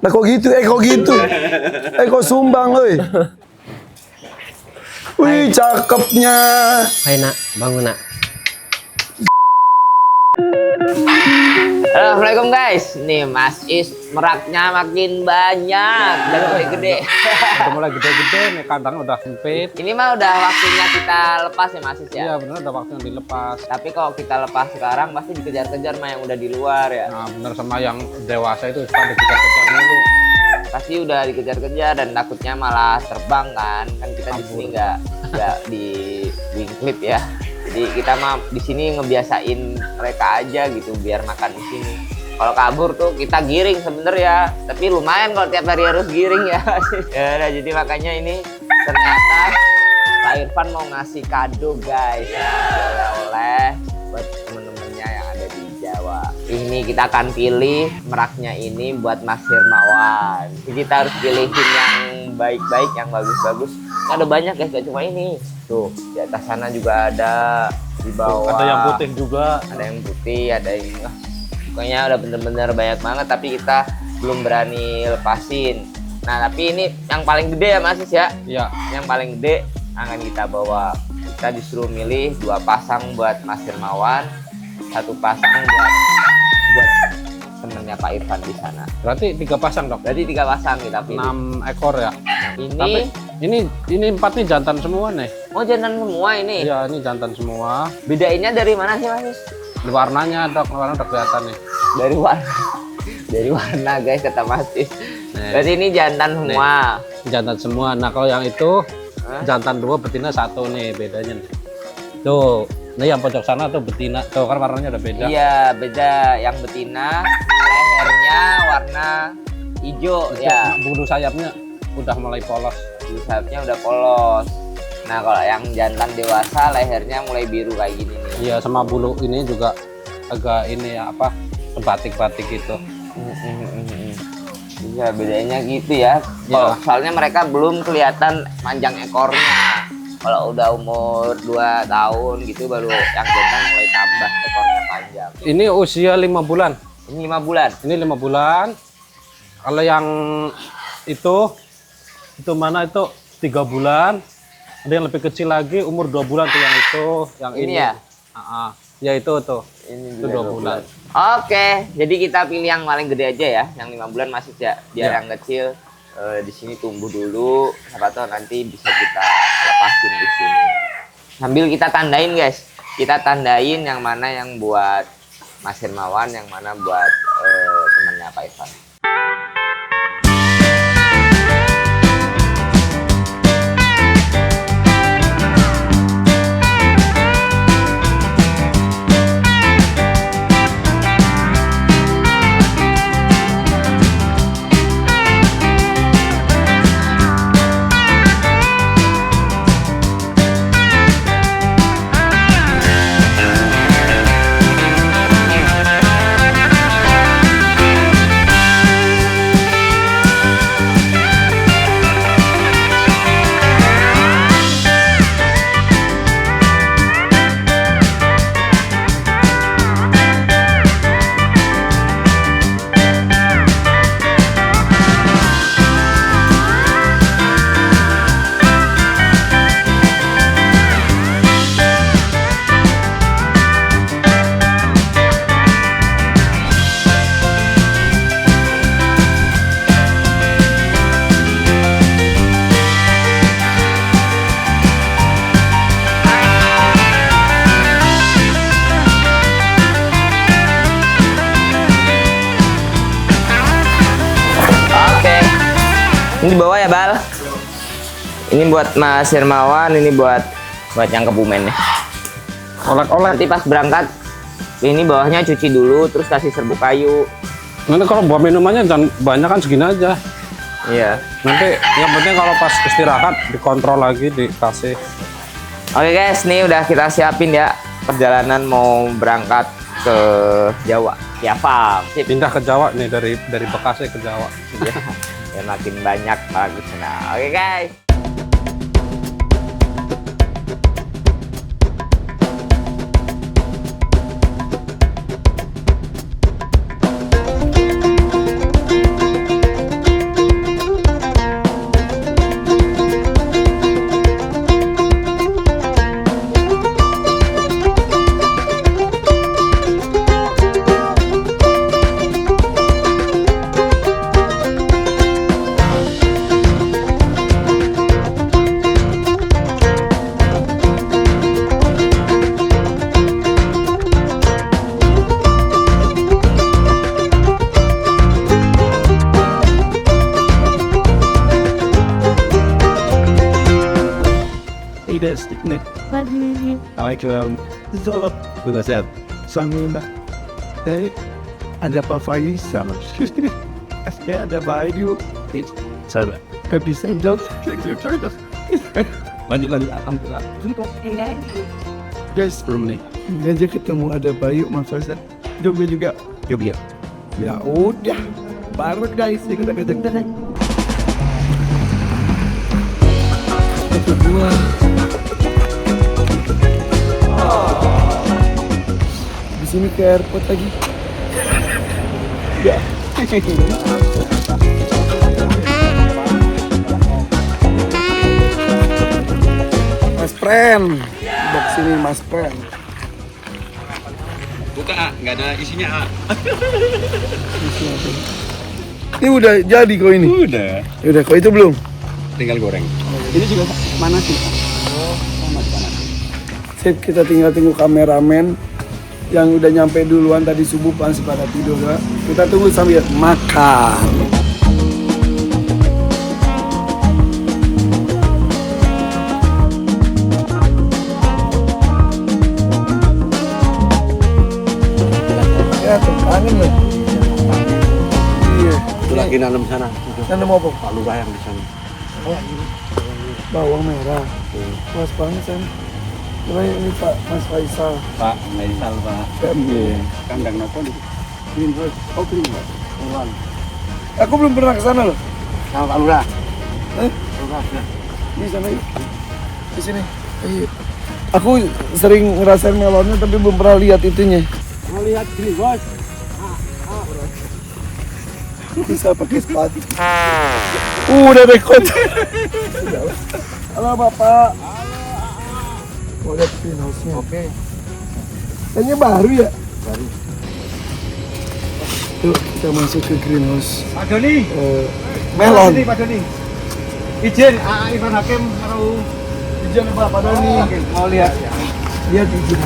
Nah kok gitu, kok gitu. Kok sumbang, oi. Wih, cakepnya. Hai nak, bangun nak. Assalamualaikum guys. Nih Mas Is meraknya makin banyak dan mulai gede. Udah mulai gede-gede nih, kandang udah sempit. Ini mah udah waktunya kita lepas ya Mas Is ya. Iya bener, udah waktunya dilepas. Tapi kalau kita lepas sekarang pasti dikejar-kejar sama yang udah di luar ya. Nah bener, sama yang dewasa itu pada dikejar-kejar dulu. Pasti udah dikejar-kejar dan takutnya malah terbang kan. Kan kita di sini nggak di wing clip ya. Jadi kita mah di sini ngebiasain mereka aja gitu biar makan di sini. Kalau kabur tuh kita giring sebenernya, tapi lumayan kalau tiap hari harus giring ya. Ya udah, jadi makanya ini ternyata Pak Irfan mau ngasih kado guys, oleh-oleh buat temen-temennya yang ada di Jawa. Ini kita akan pilih meraknya ini buat Mas Hermawan. Jadi kita harus pilihin yang baik-baik, yang bagus-bagus. Ada banyak guys, gak cuma ini. Tuh, di atas sana juga ada, di bawah. Ada yang putih juga. Ada yang putih, ada yang pokoknya udah bener-bener banyak banget, tapi kita belum berani lepasin. Nah, tapi ini yang paling gede ya Mas Is ya? Iya. Yang paling gede akan kita bawa. Kita disuruh milih 2 pasang buat Mas Hermawan, 1 pasang buat temennya Pak Irfan di sana. Berarti 3 pasang dok? Berarti 3 pasang kita pilih. 6 ekor ya? Ini, Tapi ini 4 nih jantan semua nih. oh jantan semua ini? Iya, ini jantan semua. Bedainnya dari mana sih Mas Is? Warnanya dok, warna udah kelihatan nih. Dari warna. Dari warna guys, kata Mas Is. Nih. Berarti ini jantan semua. Jantan semua. Nah kalau yang itu jantan 2, betina 1 nih bedanya nih. Tuh, ini yang pojok sana tuh betina. Tuh kan warnanya udah beda. Iya, beda. Yang betina lehernya warna hijau ya. Bulu sayapnya udah mulai polos. Bulu sayapnya udah polos. Nah, kalau yang jantan dewasa lehernya mulai biru kayak gini nih. Iya, sama bulu ini juga agak ini ya, apa, batik-batik gitu. Iya, bedanya gitu ya. Kalau soalnya mereka belum kelihatan panjang ekornya. Kalau udah umur 2 tahun gitu baru yang jantan mulai tambah ekornya panjang. Ini usia 5 bulan. Ini 5 bulan. Ini 5 bulan. Kalau yang itu mana itu 3 bulan. Ada yang lebih kecil lagi umur 2 bulan tuh yang itu, yang Ini ini. ya? Ya itu tuh. Ini Itu juga 2 bulan. Oke, jadi kita pilih yang paling gede aja ya, yang 5 bulan masih ya, biar Ya. yang kecil di sini tumbuh dulu, siapa tahu nanti bisa kita lepasin di sini. Sambil kita tandain guys, kita tandain yang mana yang buat Mas Hermawan, yang mana buat temennya Pak Irfan. Ini di bawah ya Bal. Ini buat Mas Hermawan, ini buat yang Kebumen nih. Olek-olek. Nanti pas berangkat ini bawahnya cuci dulu, terus kasih serbuk kayu. Nanti kalau buat minumannya jangan banyak, kan segini aja. Iya. Nanti yang penting kalau pas istirahat dikontrol lagi, dikasih. Oke guys, nih udah kita siapin ya, perjalanan mau berangkat ke Jawa. Ya paham. Sip. Pindah ke Jawa nih, dari Bekasi ke Jawa. Ya makin banyak bagus. Nah, oke guys. this, isn't it? I like so udah sehat. Sama ada papaya sama. Ada baju. Salah. Tapi saya jauh. Lanjut alhamdulillah. Guys, belum nih. Aja ketemu ada Bayu Mas Faisal. Juga. Yuk. Ya udah. Baru guys kita ketemu. Itu gua. Di sini ke airport lagi. Ya. Mas Pren, box sini Mas Pren. Buka A, nggak ada isinya A. Ini udah jadi kok ini. Udah. Ya udah, kok itu belum? Tinggal goreng. Ini juga mana sih? Sip, kita tinggal tunggu kameramen yang udah nyampe duluan tadi subuh masih pada tidur ya. Kita tunggu sambil makan. Ya, kangen loh. Iya. Itu lagi nanam sana. Nanam apa? Pak Lurah yang di sana. Bawang merah. Mas banget kan. Ini Pak Mas Faisal. Pak Faisal Pak. Iya. Kandang apa nih? Greenhouse. Oh greenhouse. Ulang. Aku belum pernah ke sana loh. Sama Pak Lurah. Lurah. Di sana yuk. Di sini. Iya. Aku sering ngerasain melonnya tapi belum pernah lihat itunya. Mau lihat greenhouse? Bisa pakai sepatu. Udah rekod. Halo Bapak. Mau lihat greenhouse-nya. Oke. Kayaknya baru ya? Baru. Yuk kita masuk ke greenhouse. Pak Doni. Melon. Pak Doni. Izin Ivan Hakim harus Izin Pak Doni. mau lihat. Lihat izin.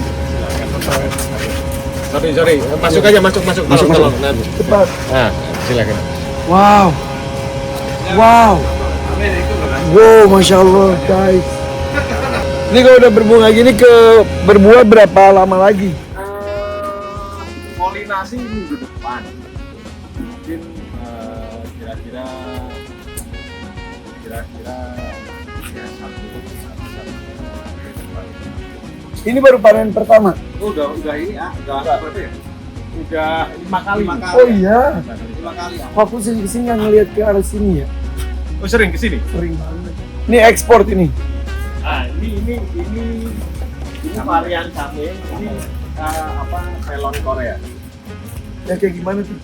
Sorry. Masuk aja, masuk. Tolong. Cepat. Nah, silakan. Wow. Wow, Masya Allah guys. Ini kalau udah berbunga gini berbuah berapa lama lagi? Polinasi minggu depan. Mungkin kira-kira ya Ini baru panen pertama. udah ini udah berapa ya? Udah 5 kali. Oh iya. 5 kali. Aku kesini nggak ngeliat ke arah sini ya. Oh sering ke sini? Sering banget. Ini ekspor ini. Ah, ini varian kami. Ini melon Korea. Ya kayak gimana tuh?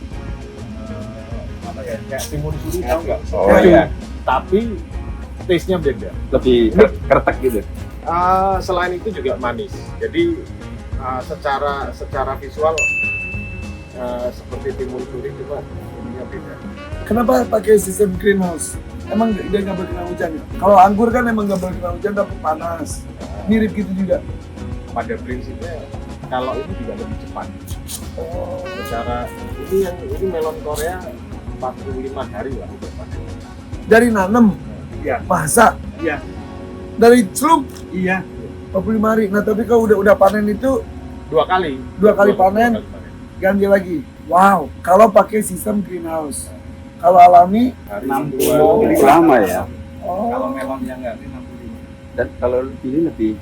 Kayak timun suri tahu nggak? Oh, iya. Tapi taste-nya beda. Lebih keretek gitu. Selain itu juga manis. Jadi secara visual seperti timun suri cuma ininya beda. Kenapa pakai sistem greenhouse? Emang dia nggak berkena hujan ya? Kalau anggur kan emang nggak berkena hujan tapi panas. Mirip gitu juga. Pada prinsipnya kalau ini juga lebih cepat. Secara ini melon Korea 45 hari lah udah panen. Dari nanam, Iya. masak, Iya. dari celup Iya. 45 hari. Nah tapi kalau udah panen itu 2 kali. Dua kali panen. ganti lagi. Wow, kalau pakai sistem greenhouse. Kalau alami 60 lama ya. oh, melon yang nggak 65. Dan kalau ini lebih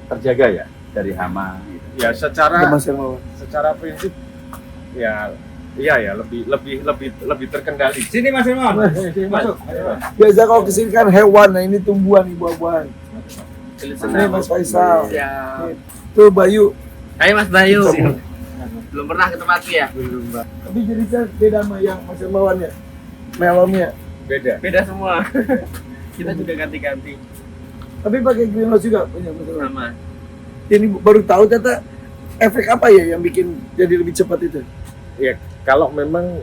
terjaga ya dari hama gitu. Ya ada Mas yang mau. secara prinsip ya iya lebih terkendali. Sini Mas Herman. Masuk. Biasa kalau kesini kan hewan, nah ini tumbuhan, nih buah-buahan. Ini Mas Faisal. Siap. Tuh Bayu. Ayo Mas Bayu. Belum pernah ke tempatku ya? Tapi jenisnya beda sama yang Mas Hermawan ya? Melonnya. Beda semua. Kita juga ganti-ganti. Tapi pakai greenhouse juga punya Mas Hermawan. Sama. Ini baru tahu ternyata efek apa ya yang bikin jadi lebih cepat itu? Ya kalau memang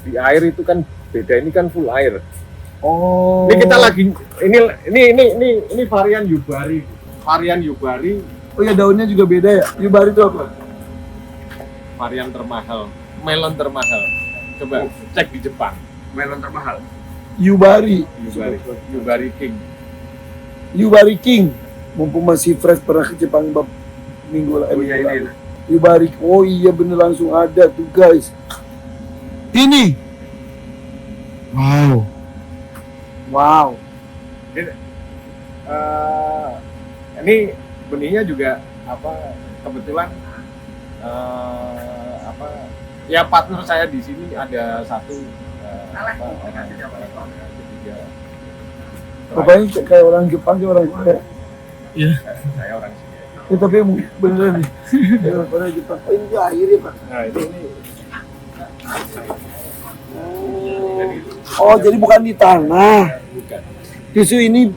di air itu kan beda, ini kan full air. Oh. Ini kita lagi ini varian Yubari. Varian Yubari Oh ya daunnya juga beda ya? Yubari itu apa? varian termahal, melon termahal. Coba cek di Jepang. Melon termahal. Yubari. Yubari King. Yubari King. Mumpung masih fresh pernah ke Jepang minggu lalu. Oh iya ini. Ibarik. Oh iya bener langsung ada tuh guys. Ini. Wow. Wow. Ini benihnya juga kebetulan ya partner saya di sini ada satu orang ketiga. Bapaknya kayak orang Jepang kayak orang Korea. Iya. Saya orang sini. Ya, tapi beneran nih. Kayak orang Korea Jepang. Oh ini akhirnya Pak. Nah ini. Oh jadi bukan di tanah. Bukan. Justru ini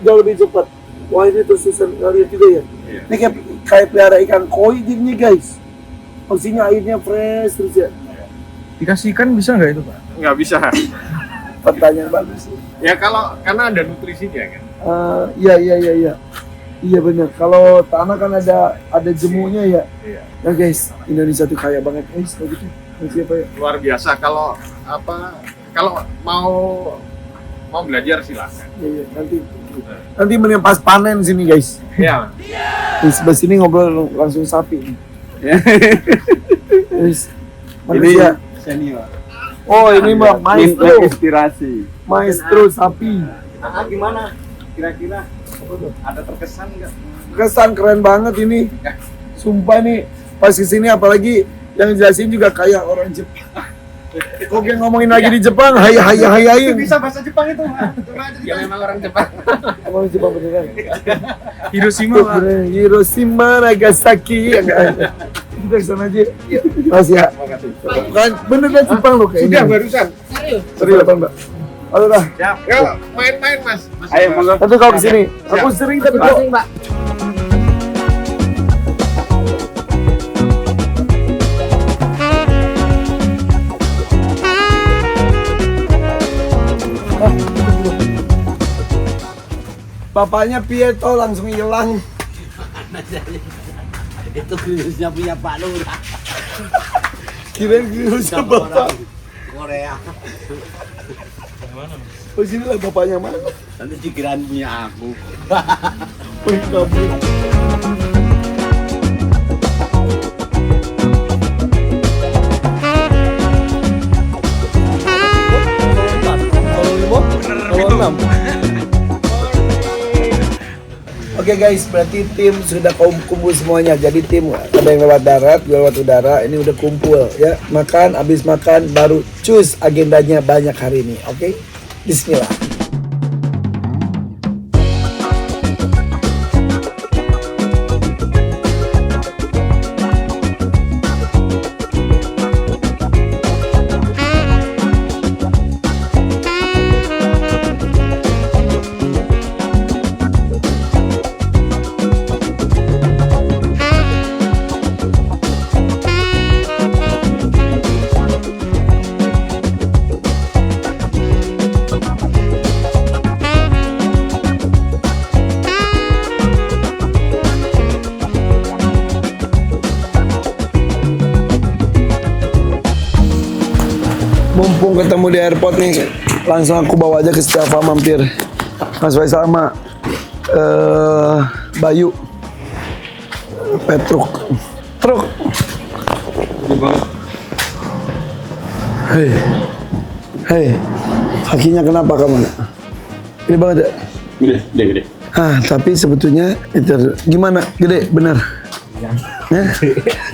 jauh lebih cepat. Wah ini tersisa kalian juga ya. Iya. Ini kayak pelihara ikan koi jadinya guys. Maksudnya airnya fresh terus ya. Dikasih ikan bisa nggak itu Pak? Nggak bisa. Pertanyaan bagus sih. Ya karena ada nutrisinya kan. Iya. Iya benar. Kalau tanah kan ada jemunya ya. Iya. Nah guys, Indonesia tuh kaya banget guys kalau gitu. Siapa ya? Luar biasa kalau mau belajar silakan. Iya, nanti mending pas panen sini guys. Iya. Di sebelah sini ngobrol langsung sapi. Guys, Ini manusia. senior. Oh ini mah maestro, Inspirasi. maestro sapi. Gimana? Kira-kira ada terkesan nggak? Kesan keren banget ini. Sumpah nih pas kesini apalagi yang jelasin juga kayak orang Jepang. Kok yang ngomongin lagi di Jepang, hai. Bisa bahasa Jepang itu, ya memang orang Jepang. Orang Jepang beneran. Hiroshima Pak. Hiroshima, Nagasaki. Kita kesana aja. Mas ya. Kan beneran Jepang loh kayaknya. Sudah barusan. Serius apa Mbak? Halo dah. Siap. Yuk, main-main Mas. Ayo monggo. Tapi kalau kesini, aku sering tapi kok. Bapaknya Pietro langsung hilang. Itu virusnya punya Pak Lurah. Kirain virusnya bapak. Korea. Oh sini lah bapaknya mana? Nanti dikirain punya aku. Oh ini kabur. Oke guys, berarti tim sudah kumpul semuanya. Jadi tim ada yang lewat darat, gue lewat udara. Ini udah kumpul ya. Makan, habis makan baru cus agendanya banyak hari ini. Oke, Bismillah. Mumpung ketemu di airport nih, langsung aku bawa aja ke Setiafa mampir. Mas Faisal sama Bayu, Petruk, truk. Hei, kakinya kenapa kamu nak? Gede banget ya? Gede. Tapi sebetulnya itu gimana? Gede, benar? Ya?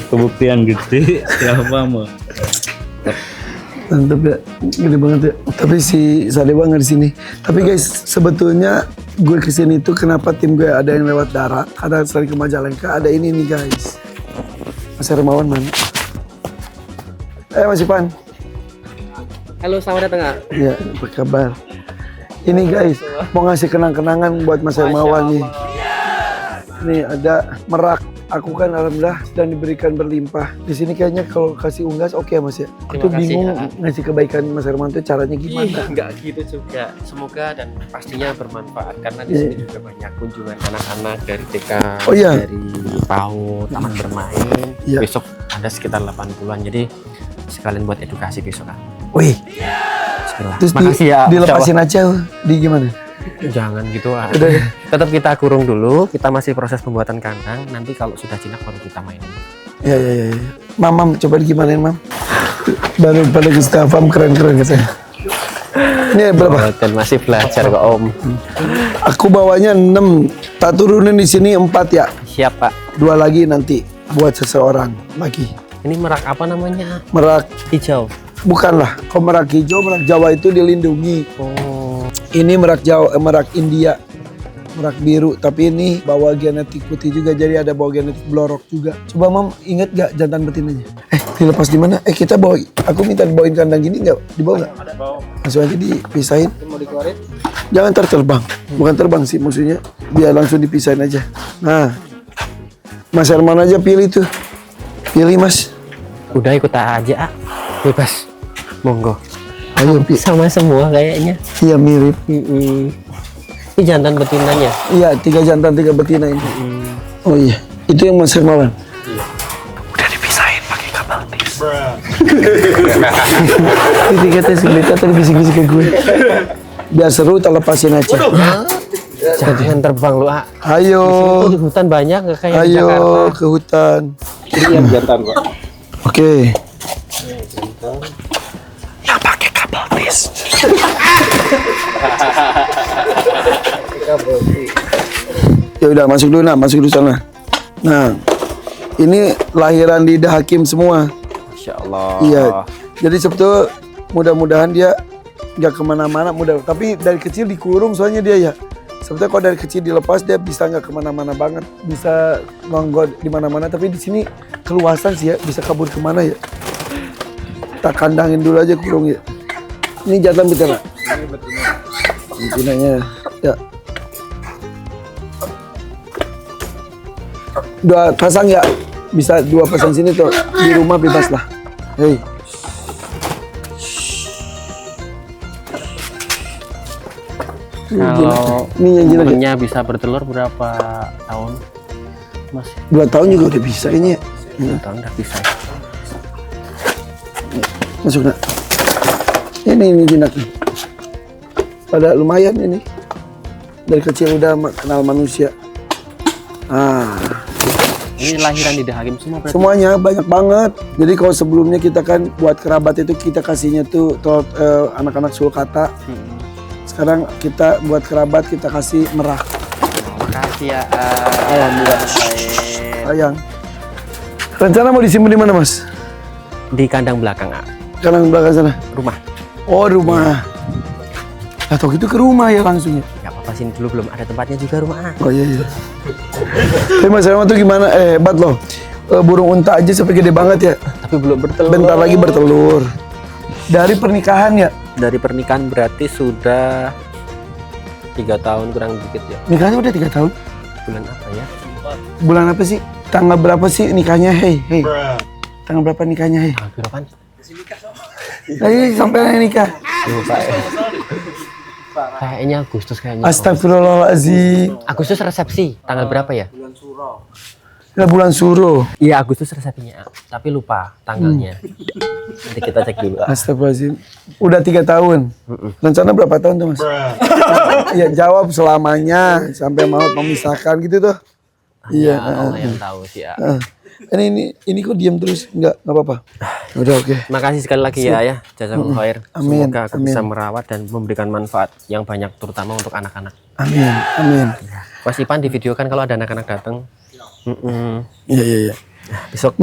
Kebuktian gede, siapa mah? Mantap ya, gede banget ya. Tapi si Sadewa nggak di sini. Tapi guys, sebetulnya gue kesini itu kenapa tim gue ada yang lewat darat, ada selain ke Majalengka, ada ini nih guys. Mas Hermawan mana? Mas Ipan. Halo, selamat datang Kak. Ya, apa kabar? Ini guys, mau ngasih kenang-kenangan buat Mas Hermawan nih. Ini ada merak. Aku kan alhamdulillah sedang diberikan berlimpah. Di sini kayaknya kalau kasih unggas oke Mas ya. Aku bingung ngasih kebaikan Mas Hermanto caranya gimana. Enggak gitu juga. Semoga dan pastinya bermanfaat karena di sini juga banyak kunjungan anak-anak dari TK, dari PAUD, taman bermain. Besok ada sekitar 80-an. Jadi sekalian buat edukasi besok Kak. Wih. Bismillah. Terus makasih ya. Dilepasin aja di gimana? Jangan gitu ah. Udah ya? Tetap kita kurung dulu, kita masih proses pembuatan kandang. Nanti kalau sudah jinak baru kita mainin. Ya. Mam, coba gimana Mam? Baru pada Gustafam keren-keren katanya. Ini berapa? Dan masih belajar kok Om. Aku bawanya 6. Tak turunin di sini 4 ya. Siap Pak. 2 lagi nanti buat seseorang lagi. Ini merak apa namanya? Merak Hijau. bukanlah. Kalau merak hijau, merak Jawa itu dilindungi. Oh. Ini merak Jawa, merak India. Merak biru, tapi ini bawa genetik putih juga, jadi ada bawa genetik blorok juga. Coba Mam, inget gak jantan betinanya? Dilepas di mana? Kita bawa, aku minta dibawain kandang gini nggak? Dibawa nggak? Langsung aja dipisahin. Mau dikeluarin? Jangan terbang, bukan terbang sih maksudnya, biar langsung dipisahin aja. Nah, Mas Herman aja pilih tuh, pilih Mas. Udah ikut aja, bebas. Monggo. Ayo, Sama semua kayaknya. Iya mirip. Ini jantan betinanya. Iya, 3 jantan 3 betina ini. Oh iya, itu yang Mas Hermawan. Udah dipisahin pakai kabel tis. Ini kata segelita tadi bisik-bisik ke gue. Biar seru, tak lepasin aja. Jangan terbang lu, ah. Ayo, Di hutan banyak nggak kayak di ayo Jakarta. ke hutan. Ini yang jantan kok. Oke. Yang pakai kabel tis. Ya udah masuk dulu nak, masuk dulu sana. Nah, ini lahiran di Hakim semua. Masya Allah. Iya. Jadi sebetulnya mudah-mudahan dia nggak kemana-mana, tapi dari kecil dikurung soalnya dia ya. Sebetulnya kalau dari kecil dilepas dia bisa nggak kemana-mana banget, bisa nongol di mana-mana. Tapi di sini keluasan sih ya, bisa kabur kemana ya. Tak kandangin dulu aja kurung ya. Ini jantan betina. Ini betinanya. Ya. 2 pasang ya, bisa 2 pasang sini tuh, di rumah bebas lah. Hei. Kalau Ini yang jinak ya? umurnya bisa bertelur berapa tahun, Mas? 2 tahun juga udah bisa ini ya. 2 tahun udah bisa. Masuk nak. Ini jinak nih. Pada lumayan ini. Dari kecil udah kenal manusia. Ini lahiran di Hakim semua berarti? Semuanya banyak banget. Jadi kalau sebelumnya kita kan buat kerabat itu kita kasihnya tuh anak-anak sulcata. Sekarang kita buat kerabat kita kasih merak. Makasih ya. Alhamdulillah. Sayang. Rencana mau disimpan di mana Mas? Di kandang belakang, ah. Kandang belakang sana. Rumah. Oh rumah. Atau gitu ke rumah ya langsung ya? Gak apa-apa, sini dulu belum ada tempatnya juga rumah. Oh iya. Tapi Mas Herman tuh gimana? Hebat loh. Burung unta aja sampai gede banget ya. Tapi belum bertelur. Bentar lagi bertelur. Dari pernikahan ya? Dari pernikahan berarti sudah 3 tahun kurang dikit ya. Nikahnya udah 3 tahun? Bulan apa ya? Bulan apa sih? Tanggal berapa sih nikahnya? Hei. Tanggal berapa nikahnya? Hei. Berapaan? Ayo sampai nikah. Lupa ya. Kayaknya Agustus kayaknya. Astagfirullahaladzim. Agustus resepsi. Tanggal berapa ya? Ya, bulan Suro. Iya, Agustus resepsinya. Tapi lupa tanggalnya. Nanti kita cek dulu. Astagfirullahaladzim. Udah 3 tahun. Rencana berapa tahun tuh Mas? Ya jawab selamanya sampai maut memisahkan gitu tuh. Iya. Allah yang tahu sih ya. Ini kok diam terus? Enggak apa-apa. Udah oke. Makasih sekali lagi ya. Jazakumullah khair. Amin, Semoga aku amin. bisa merawat dan memberikan manfaat yang banyak terutama untuk anak-anak. Amin. Mas Ipan divideokan kalau ada anak-anak datang. Iya. Besok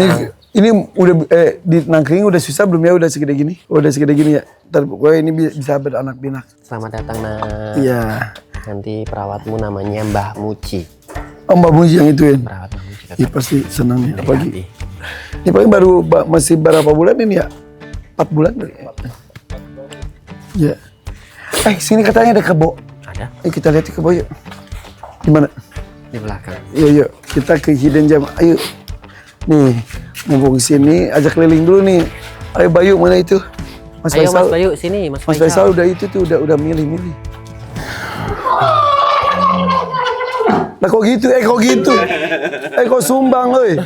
Ini udah di nangkring udah susah belum ya? Udah segede gini? Udah segede gini ya? Ntar pokoknya ini bisa beranak pinak. selamat datang nak. Iya. Nanti perawatmu namanya Mbah Muji. Oh Mbak Muji yang ituin. Perawat Mbah Muji. Iya pasti senang ya. Apalagi Hati. ini paling baru masih berapa bulan ini ya? 4 bulan kali ya? Iya. Sini katanya ada kebo. Ada Kita lihat di kebo yuk. Gimana? di belakang. Yuk, kita ke Hidden Gem. Ayo. Nih, mumpung sini, ajak keliling dulu nih. Ayo Bayu, mana itu? Mas Ayo Faisal. Mas Bayu sini, Mas Mas Faisal udah itu tuh, udah milih-milih. Nah kok gitu? Kok sumbang, oi.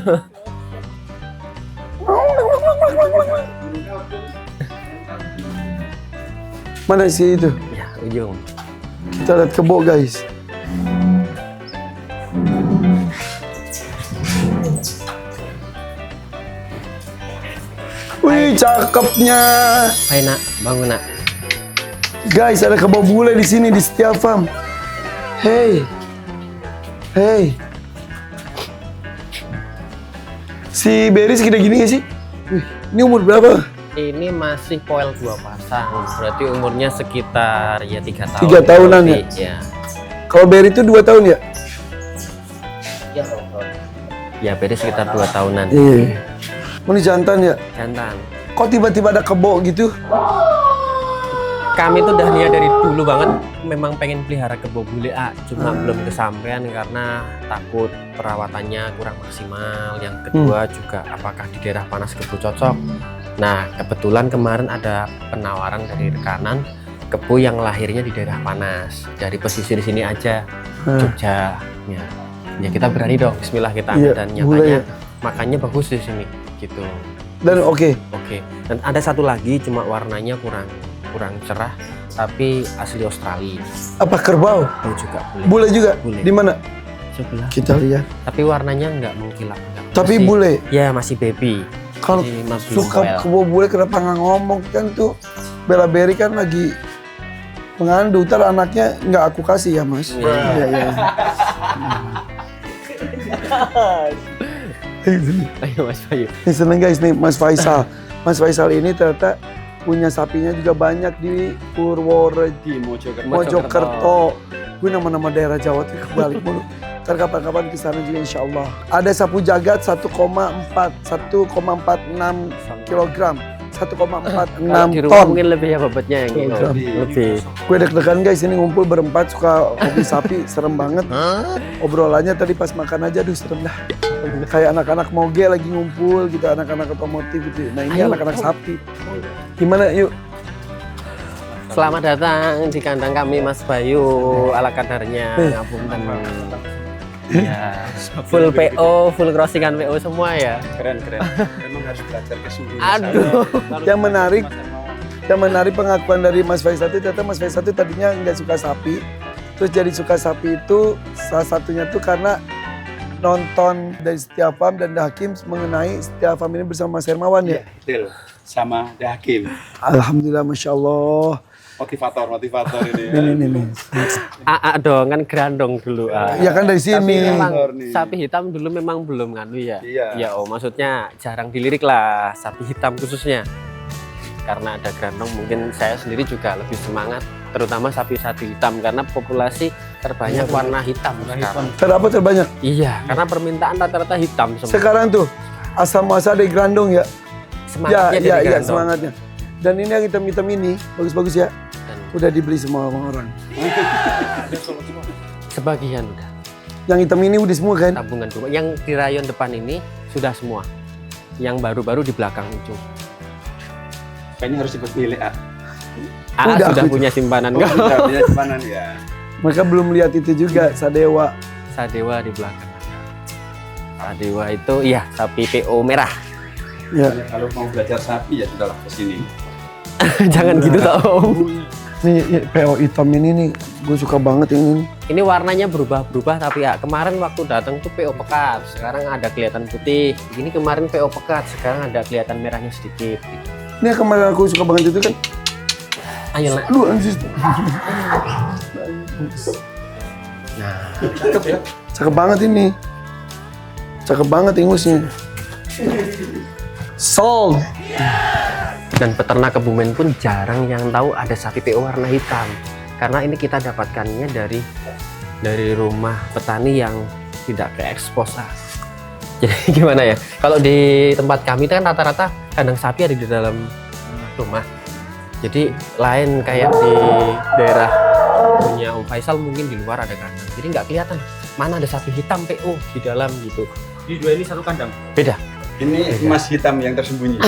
Mana sih itu? Ya, ujung. Kita lihat kebo guys. Wih, cakepnya. Ayo nak, bangun nak. Guys, ada kebo bule di sini di setiap farm. Hey. Hey. Si Berry segede gini gak sih? Wih, ini umur berapa? Ini masih poel 2 pasang. Berarti umurnya sekitar ya 3 tahun. 3 tahunan ya? Ya. Kalau Berry itu 2 tahun ya? Ya, Berry sekitar 2 tahunan. Iya. Oh, ini jantan ya? Jantan. Kok tiba-tiba ada kebo gitu? Kami tuh udah niat dari dulu banget memang pengen pelihara kebo bule, cuma belum kesampaian karena takut perawatannya kurang maksimal. Yang kedua juga apakah di daerah panas kebo cocok. Nah, kebetulan kemarin ada penawaran dari rekanan kebo yang lahirnya di daerah panas. Dari pesisir sini aja, Jogja. Ya kita berani dong, bismillah kita ambil. Dan nyatanya makannya bagus di sini gitu. Dan oke. Dan ada satu lagi cuma warnanya kurang cerah, tapi asli Australia. Apa kerbau? Oh, juga boleh. Bule juga? Bule. Di mana? Sebelah. Kita lihat. Tapi warnanya nggak mengkilap. Tapi bule? Ya masih baby. Kalau Jadi masih suka poel. kebo bule kenapa nggak ngomong kan tuh? Bella Berry kan lagi mengandung, ntar anaknya nggak aku kasih ya mas. Iya. Ayo Mas Bayu. Ini seneng guys nih Mas Faisal. Mas Faisal ini ternyata punya sapinya juga banyak di Purworejo, Mojokerto. Gue nama-nama daerah Jawa tuh kebalik mulu. Ntar kapan-kapan kesana juga insya Allah. Ada sapu jagat 1,46 kilogram. 1,46 Di rumah ton. mungkin lebih ya bobotnya yang gitu. Lebih. Gue deg-degan guys, ini ngumpul berempat suka hobi sapi, serem banget. Obrolannya tadi pas makan aja, aduh serem dah. Kayak anak-anak moge lagi ngumpul gitu, anak-anak otomotif gitu. Nah ini anak-anak sapi. Gimana yuk? Selamat datang di kandang kami Mas Bayu ala kadarnya. Ngapunten. Ya, full PO, full crossingan PO semua ya. Keren. Memang harus belajar kesungguhan. Aduh. Yang menarik pengakuan dari Mas Faisal itu ternyata Mas Faisal itu tadinya nggak suka sapi. Terus jadi suka sapi itu salah satunya tuh karena nonton dari Setiap Farm dan Hakim mengenai Setiap Farm ini bersama Mas Hermawan ya? Betul. Sama Hakim. Alhamdulillah, Masya Allah. Motivator ini. Ini. AA dong kan grandong dulu. Ya kan dari sini. Tapi memang sapi hitam dulu memang belum nganu ya. Iya. Ya maksudnya jarang dilirik lah sapi hitam khususnya. Karena ada grandong mungkin saya sendiri juga lebih semangat, terutama sapi-sapi hitam karena populasi terbanyak warna hitam sekarang. Kenapa terbanyak? Iya, karena permintaan rata-rata hitam semua. Sekarang tuh asal muasal dari grandong ya? Semangatnya dari Ya, grandong. semangatnya. Dan ini yang hitam-hitam ini bagus-bagus ya. Dan Udah dibeli semua orang. sebagian udah. Yang hitam ini udah semua kan? Tabungan rumah. Yang di rayon depan ini sudah semua. Yang baru-baru di belakang ujung. Kayaknya harus ikut milih. Sudah aku- punya simpanan kok. Udah punya simpanan ya. Mereka belum lihat itu juga, Sadewa. Sadewa di belakang. Sadewa itu ya sapi PO merah. Ya. Kalau mau belajar sapi ya sudahlah ke sini. Jangan gitu tau. Nih PO hitam ini nih, gue suka banget ini. Ini warnanya berubah-berubah tapi ya kemarin waktu datang tuh PO pekat, sekarang ada kelihatan putih. Ini kemarin PO pekat, sekarang ada kelihatan merahnya sedikit. Gitu. Ini yang kemarin aku suka banget itu kan. Ayo nak. Aduh anjir. Nah, Cakep banget ini. Cakep banget ingusnya. Sold. dan peternak Kebumen pun jarang yang tahu ada sapi PO warna hitam. Karena ini kita dapatkannya dari rumah petani yang tidak ke ekspos. Jadi gimana ya? Kalau di tempat kami kan rata-rata kandang sapi ada di dalam rumah. Jadi lain kayak di daerah punya Om Faisal mungkin di luar ada kandang. Jadi nggak kelihatan mana ada sapi hitam PO di dalam gitu. Di dua ini satu kandang. Beda. Ini emas hitam yang tersembunyi.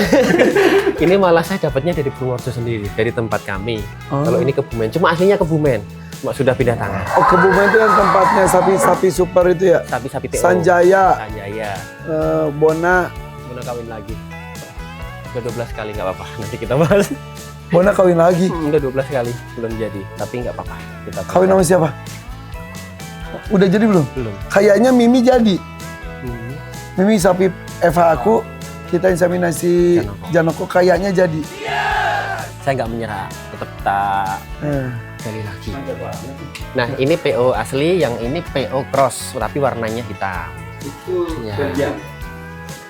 Ini malah saya dapatnya dari Purworejo sendiri, dari tempat kami. Kalau ini Kebumen, cuma aslinya Kebumen, cuma sudah pindah tangan. Oh, Kebumen itu yang tempatnya sapi-sapi super itu ya? Sapi-sapi PO. Sanjaya, Sanjaya. Bona. Guna kawin lagi. Udah 12 kali nggak apa-apa, nanti kita bahas. Bona kawin lagi. Udah 12 kali belum jadi, tapi nggak apa-apa. Kita Kawin sama siapa? Udah jadi belum? belum. Kayaknya Mimi jadi. Mimi sapi FH aku, kita inseminasi Janoko kayaknya jadi. Saya nggak menyerah, tetap tak Eh. gali lagi. Nah ini PO asli, yang ini PO cross, tapi warnanya hitam. Itu Ya. Belgian.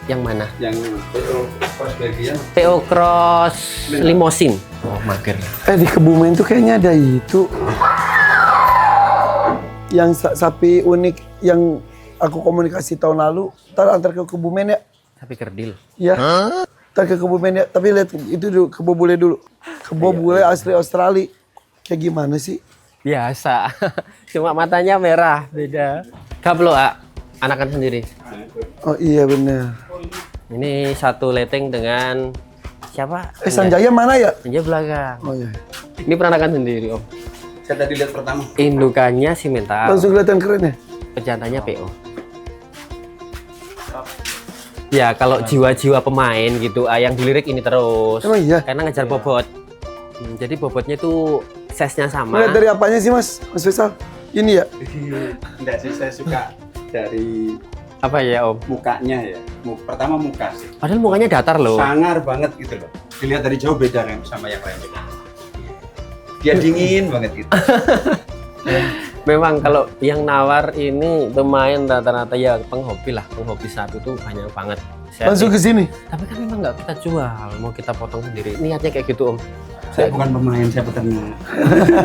Yang mana? Yang PO Cross Belgian. PO cross limosin. Oh mager. Di Kebumen tuh kayaknya ada itu. Yang sapi unik yang aku komunikasi tahun lalu. Ntar antar ke Kebumen ya. Tapi kerdil. Ya. Ntar ke Kebumen ya. Tapi lihat itu dulu, kebo bule dulu. Kebo bule asli Australia. Kayak gimana sih? Biasa. Cuma matanya merah, beda. Kablo, anakan sendiri. Oh iya bener. Ini satu leteng dengan siapa? Sanjaya mana ya? Sanjaya belakang. Oh iya. Ini peranakan sendiri, Om. Saya tadi lihat pertama. Indukannya simental, Langsung kelihatan keren ya? pejantannya PO. Ya, kalau jiwa-jiwa pemain gitu, yang dilirik ini terus. Emang iya? Karena ngejar bobot. Jadi bobotnya itu size-nya sama. Lihat dari apanya sih Mas? Mas Faisal? Ini ya? Enggak sih, saya suka dari Apa ya, Om? mukanya ya. Pertama muka sih. Padahal mukanya datar loh. Sangar banget gitu loh. Dilihat dari jauh beda kan sama yang lain. Dia dingin banget gitu. Memang kalau yang nawar ini pemain rata-rata ya penghobi lah, penghobi sapi itu banyak banget. Langsung ke sini? Tapi kan memang nggak kita jual, mau kita potong sendiri. Niatnya kayak gitu, Om. Saya bukan pemain, saya peternak.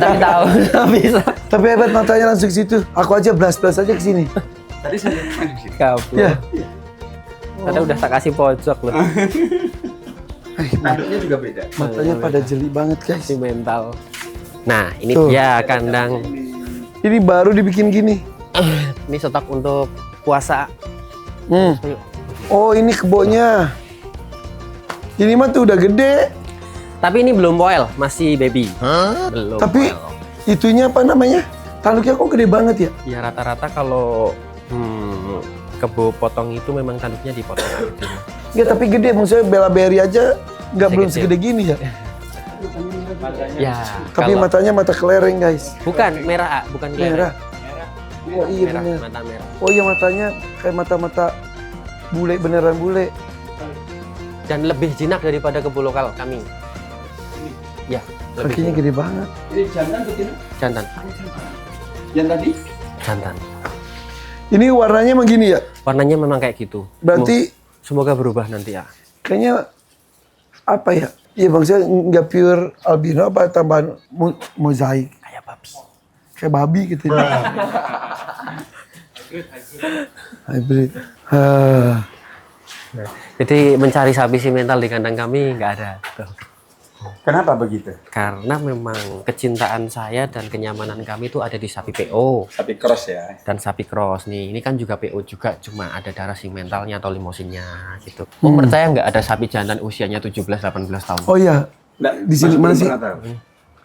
Tapi tahu nggak bisa. Tapi hebat matanya langsung ke situ. Aku aja blas-blas aja ke sini. Tadi saya lihat di sini. Kabur. Ya. Tadi udah tak kasih pojok loh. Tanduknya juga beda. Matanya pada jeli banget guys. Si mental. Nah, ini Tuh. dia kandang. Ini baru dibikin gini. Ini stok untuk puasa. Oh ini kebonya. Ini mah tuh udah gede. Tapi ini belum poil, masih baby. Belum. Tapi poil. itunya apa namanya? Tanduknya kok gede banget ya? Ya rata-rata kalau kebo potong itu memang tanduknya dipotong gitu. Enggak tapi gede. Maksudnya Bella Berry aja nggak belum Segede. segede gini ya. Ya. Tapi kalau- matanya mata kelereng guys. bukan merah, bukan Merah. Oh iya merah, bener. mata merah. Oh iya matanya kayak mata-mata bule, beneran bule. Dan lebih jinak daripada kebo lokal kami. Ya, lebih Kakinya gede banget. Ini jantan betina. jantan. Yang tadi? Jantan. Ini warnanya emang gini ya? Warnanya memang kayak gitu. Berarti Semoga berubah nanti ya. kayaknya apa ya? Iya bang, saya nggak pure albino apa tambahan mozaik. Kayak babi. Kayak babi gitu ya. Hybrid. Jadi mencari sapi simental di kandang kami nggak ada. Kenapa begitu? Karena memang kecintaan saya dan kenyamanan kami itu ada di sapi PO Sapi cross ya. dan sapi cross nih. Ini kan juga PO juga, cuma ada darah simentalnya atau limosinnya gitu. Mau percaya nggak ada sapi jantan usianya 17-18 tahun? Oh iya, Nggak, di sini Mas mana belum sih? pernah tahu.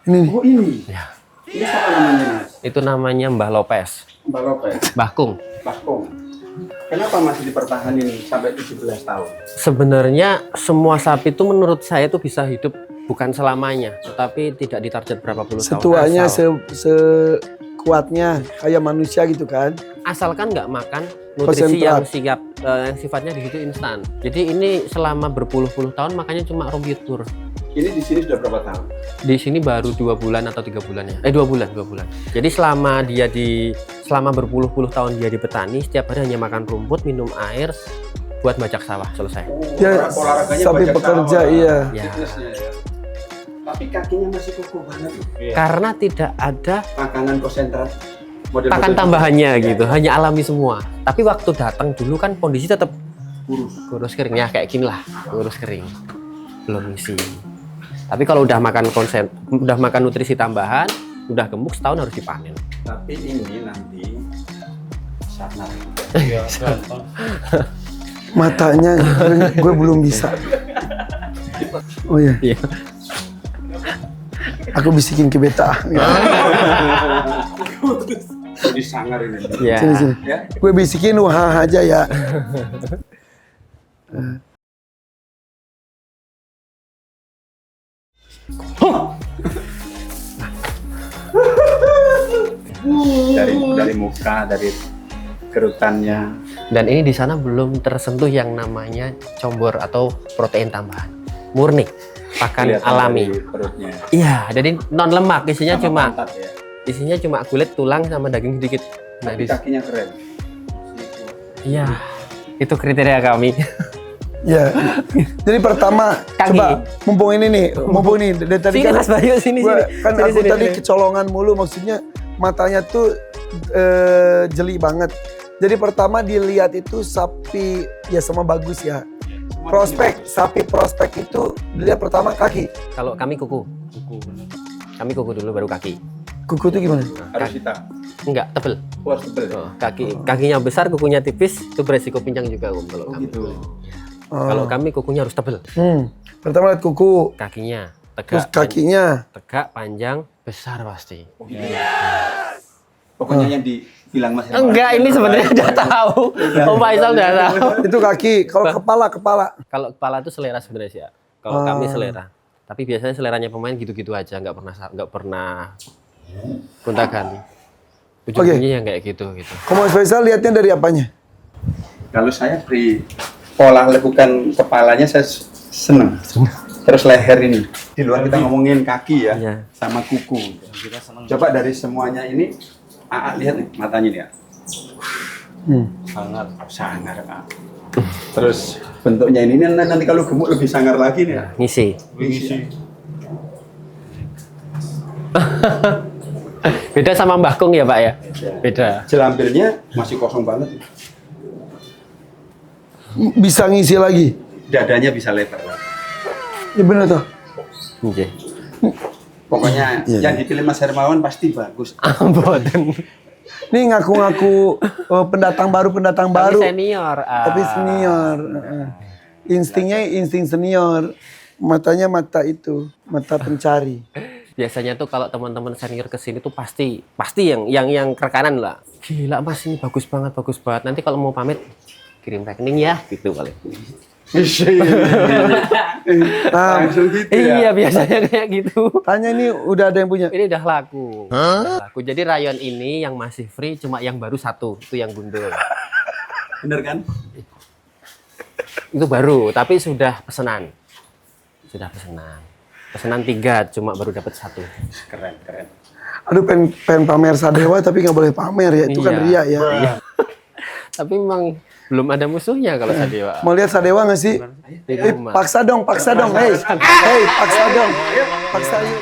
Ini nih. Oh ini. Ya. Ini apa namanya Mas? Itu namanya Mbah Lopez, Mbak Lopez. Mbah Kung. Bakung. Kenapa masih dipertahanin sampai 17 tahun? Sebenarnya semua sapi itu menurut saya itu bisa hidup bukan selamanya, tetapi tidak ditarget berapa puluh tahun. Setuanya, asal. sekuatnya kayak manusia gitu kan? Asalkan nggak makan nutrisi Konsentrat. yang sifatnya di situ instan. Jadi ini selama berpuluh-puluh tahun makanya cuma rumput pur. Ini di sini sudah berapa tahun? Di sini baru 2 bulan atau 3 bulan ya. 2 bulan. Jadi selama berpuluh-puluh tahun dia di petani, setiap hari hanya makan rumput, minum air, buat bajak sawah, selesai. Ya, Olahraganya sapi bajak pekerja sawah, iya. Ya. fitnessnya ya. Tapi kakinya masih kokoh banget loh. Karena tidak ada Makanan konsentrat. pakan tambahannya gitu, hanya alami semua. Tapi waktu datang dulu kan kondisi tetap kurus kering ya, kayak gini lah, kurus kering, belum isi. Tapi kalau udah makan nutrisi tambahan, udah gemuk setahun harus dipanen. Tapi ini nanti sanar. Matanya gue belum bisa. Oh iya. Iya. Aku bisikin ke beta. Jadi sangar ini. Ya. Sini. Ya. Gue bisikin wah aja ya. dari muka, dari kerutannya. Dan ini di sana belum tersentuh yang namanya combor atau protein tambahan, murni pakan Kelihatan alami. dari perutnya. Iya, jadi non lemak, isinya Sama cuma pantat ya. isinya cuma kulit, tulang sama daging sedikit. Nah, Tapi kakinya keren. iya, itu kriteria kami. Ya. Jadi pertama Kaki. coba mumpung ini nih, mumpung ini dari tadi Sini kan Mas Bayu, sini gua- sini. kan Sini, aku sini, tadi sini. kecolongan mulu, maksudnya matanya tuh jeli banget. Jadi pertama dilihat itu sapi ya sama bagus ya. Prospek, sapi prospek itu dilihat pertama kaki. Kalau kami kuku. Kami kuku dulu baru kaki. Kuku itu gimana? Harus hitam. Enggak, tebel. Harus tebel. Oh, kakinya besar, kukunya tipis, itu beresiko pincang juga Om kalau kami. Gitu. Kalau kami kukunya harus tebel. Pertama lihat kuku, Kakinya terus tegak, kakinya. tegak, panjang, besar pasti. Pokoknya yang dibilang Mas. Enggak, ini sebenarnya udah tahu. Om Faisal udah tahu. Itu kaki. Kalau kepala. Kalau kepala itu selera sebenarnya sih ya. Kalau kami selera. Tapi biasanya seleranya pemain gitu-gitu aja, nggak pernah gonta-ganti. Ujung-ujungnya yang kayak gitu. Kalau Mas Faisal lihatnya dari apanya? Kalau saya beri pola lekukan kepalanya saya seneng. Terus leher ini. Di luar kita ngomongin kaki ya, Iya. sama kuku. Coba dari semuanya ini, lihat nih matanya nih ya. Sangar. Terus bentuknya ini nanti kalau gemuk lebih sangar lagi nih ya. Ngisi. Beda sama Mbah Kung ya Pak ya? Beda. Jelambilnya masih kosong banget. Bisa ngisi lagi. Dadanya bisa lebar lagi. Ya benar tuh. Oke. Pokoknya yang dipilih Mas Hermawan pasti bagus. Amboten. Ini ngaku-ngaku pendatang baru. Tapi senior. Tapi senior. Instingnya insting senior. Matanya mata itu, mata pencari. Biasanya tuh kalau teman-teman senior kesini tuh pasti yang rekanan lah. Gila Mas, ini bagus banget. Nanti kalau mau pamit kirim rekening ya, gitu paling. Langsung gitu Iya, ya. biasanya kayak gitu. Tanya ini udah ada yang punya. Ini udah laku. Udah laku. Jadi rayon ini yang masih free cuma yang baru satu, itu yang gundul. Bener kan? Itu baru, tapi sudah pesanan. Pesanan 3, cuma baru dapat 1. Keren. Aduh pengen pamer Sadewa tapi nggak boleh pamer ya. Itu kan Iya. ria ya. Tapi memang belum ada musuhnya kalau Sadewa. Mau lihat Sadewa nggak sih? Di rumah. Paksa dong. Hei, paksa dong. Paksa yuk.